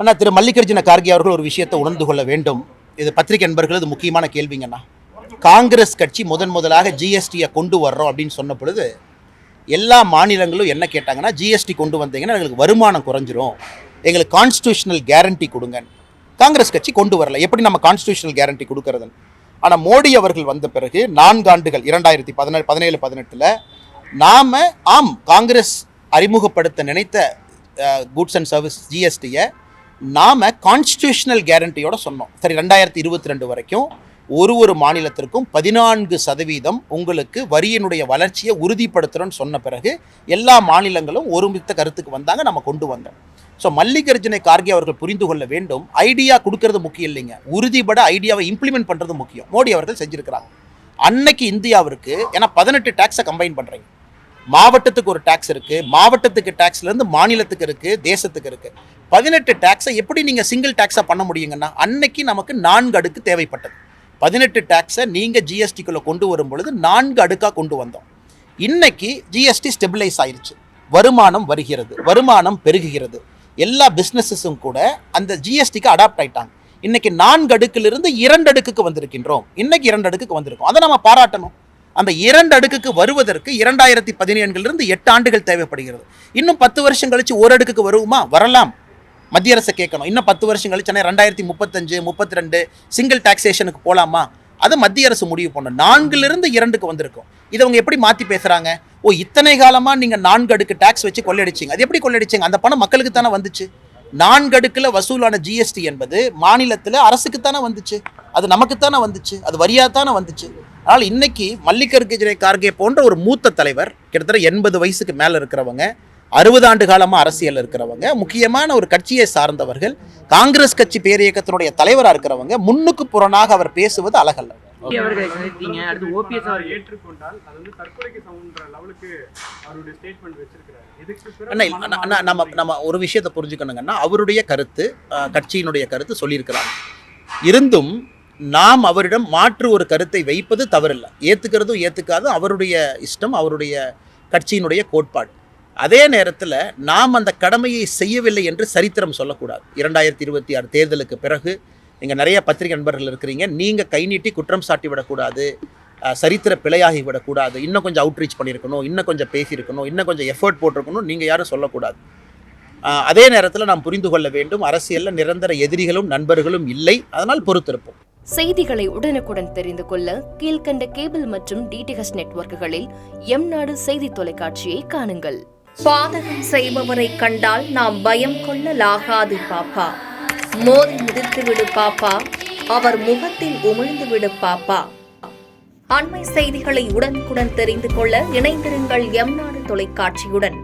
ஆனால் திரு மல்லிகார்ஜுன கார்கே அவர்கள் ஒரு விஷயத்தை உணர்ந்து கொள்ள வேண்டும். இது பத்திரிகை நண்பர்கள் இது முக்கியமான கேள்விங்கண்ணா. காங்கிரஸ் கட்சி முதலாக ஜிஎஸ்டியை கொண்டு வர்றோம் அப்படின்னு சொன்ன பொழுது எல்லா மாநிலங்களும் என்ன கேட்டாங்கன்னா, ஜிஎஸ்டி கொண்டு வந்தீங்கன்னா எங்களுக்கு வருமானம் குறைஞ்சிரும், எங்களுக்கு கான்ஸ்டியூஷனல் கேரண்டி கொடுங்க. காங்கிரஸ் கட்சி கொண்டு வரல. எப்படி நம்ம கான்ஸ்டியூஷனல் கேரண்டி கொடுக்கறது? ஆனால் மோடி அவர்கள் வந்த பிறகு 4 ஆண்டுகள் 2017-18 நாம் காங்கிரஸ் அறிமுகப்படுத்த நினைத்த குட்ஸ் அண்ட் சர்வீஸ் ஜிஎஸ்டியை நாம் கான்ஸ்டியூஷனல் கேரண்டியோட சொன்னோம். சரி, 2022 வரைக்கும் ஒரு மாநிலத்திற்கும் 14% உங்களுக்கு வரியினுடைய வளர்ச்சியை உறுதிப்படுத்துகிறோன்னு சொன்ன பிறகு எல்லா மாநிலங்களும் ஒருமித்த கருத்துக்கு வந்தாங்க, நம்ம கொண்டு வந்தோம். ஸோ மல்லிகார்ஜுன கார்கே அவர்கள் புரிந்து கொள்ள வேண்டும், ஐடியா கொடுக்கறது முக்கியம் இல்லைங்க, உறுதிப்பட ஐடியாவை இம்ப்ளிமெண்ட் பண்ணுறது முக்கியம். மோடி அவர்கள் செஞ்சுருக்கிறாங்க. அன்னைக்கு இந்தியாவிற்கு ஏன்னா 18 டேக்ஸை கம்பைன் பண்ணுறீங்க. மாவட்டத்துக்கு ஒரு டேக்ஸ் இருக்குது, மாவட்டத்துக்கு டேக்ஸ்லேருந்து மாநிலத்துக்கு இருக்குது, தேசத்துக்கு இருக்குது. 18 டேக்ஸை எப்படி நீங்கள் சிங்கிள் டேக்ஸாக பண்ண முடியுங்கன்னா, அன்னைக்கு நமக்கு 4 அடுக்கு தேவைப்பட்டது. 18 டேக்ஸை நீங்கள் ஜிஎஸ்டிக்குள்ளே கொண்டு வரும் பொழுது 4 அடுக்காக கொண்டு வந்தோம். இன்னைக்கு ஜிஎஸ்டி ஸ்டெபிலைஸ் ஆயிடுச்சு, வருமானம் வருகிறது, வருமானம் பெருகுகிறது. எல்லா பிஸ்னஸஸும் கூட அந்த ஜிஎஸ்டிக்கு அடாப்ட் ஆயிட்டாங்க. இன்னைக்கு 4 அடுக்கிலிருந்து 2 அடுக்குக்கு வந்திருக்கின்றோம். இன்னைக்கு 2 அடுக்குக்கு வந்திருக்கோம். அதை நம்ம பாராட்டணும். அந்த 2 அடுக்குக்கு வருவதற்கு 2017 8 ஆண்டுகள் தேவைப்படுகிறது. இன்னும் 10 வருஷம் கழிச்சு 1 அடுக்குக்கு வருமா? வரலாம். மத்திய அரசை கேட்கணும். இன்னும் 10 வருஷம் கழிச்சு 2035, 32 சிங்கிள் டாக்ஸேஷனுக்கு போகலாமா? அதை மத்திய அரசு முடிவு பண்ணணும். 4லிருந்து 2க்கு வந்திருக்கும். இதை அவங்க எப்படி மாற்றி பேசுகிறாங்க? இத்தனை காலமாக நீங்கள் 4 அடுக்கு டேக்ஸ் வச்சு கொள்ளையடிச்சிங்க. அது எப்படி கொள்ளையடிச்சிங்க? அந்த பணம் மக்களுக்கு தானே வந்துச்சு. 4 அடுக்கில் வசூலான ஜிஎஸ்டி என்பது மாநிலத்தில் அரசுக்குத்தானே வந்துச்சு, அது நமக்குத்தானே வந்துச்சு, அது வரியாக தானே வந்துச்சு. அதனால் இன்னைக்கு மல்லிகார்ஜுன கார்கே போன்ற ஒரு மூத்த தலைவர், கிட்டத்தட்ட 80 வயசுக்கு மேலே இருக்கிறவங்க, 60 ஆண்டு காலமாக அரசியல் இருக்கிறவங்க, முக்கியமான ஒரு கட்சியை சார்ந்தவர்கள், காங்கிரஸ் கட்சி பேரியக்கத்தினுடைய தலைவராக இருக்கிறவங்க, முன்னுக்கு புறனாக அவர் பேசுவது அழகல்ல. நம்ம ஒரு விஷயத்தை புரிஞ்சுக்கணுங்கன்னா, அவருடைய கருத்து, கட்சியினுடைய கருத்து சொல்லியிருக்கிறார். இருந்தும் நாம் அவரிடம் மாற்று ஒரு கருத்தை வைப்பது தவறில்லை. ஏற்றுக்கிறதும் ஏற்றுக்காதும் அவருடைய இஷ்டம், அவருடைய கட்சியினுடைய கோட்பாடு. அதே நேரத்தில் நாம் அந்த கடமையை செய்யவில்லை என்று சரித்திரம் சொல்லக்கூடாது. 2026 தேர்தலுக்கு பிறகு நீங்கள் நிறைய பத்திரிகை நண்பர்கள் இருக்கிறீங்க, நீங்கள் கை நீட்டி குற்றம் சாட்டி விடக்கூடாது, சரித்திர பிழையாகி விடக்கூடாது, இன்னும் கொஞ்சம் அவுட்ரீச் பண்ணியிருக்கணும், இன்னும் கொஞ்சம் பேசியிருக்கணும், இன்னும் கொஞ்சம் எஃபர்ட் போட்டிருக்கணும், நீங்கள் யாரும் சொல்லக்கூடாது. அதே நேரத்தில் நாம் புரிந்து கொள்ள வேண்டும், அரசியலில் நிரந்தர எதிரிகளும் நண்பர்களும் இல்லை. அதனால் பொறுத்திருப்போம். செய்திகளை உடனுக்குடன் தெரிந்து கொள்ள கீழ்கண்ட கேபிள் மற்றும் டிடிஹெச் நெட்வொர்க்குகளில் எம்நாடு செய்தி தொலைக்காட்சியை காணுங்கள். பாதகம் செய்பவரை கண்டால் நாம் பயம் கொள்ளலாகாது பாப்பா. மோதி மிதித்து விடு பாப்பா, அவர் முகத்தில் உமிழ்ந்து விடு பாப்பா. அண்மை செய்திகளை உடனுக்குடன் தெரிந்து கொள்ள இணைந்திருங்கள் எம்நாடு தொலைக்காட்சியுடன்.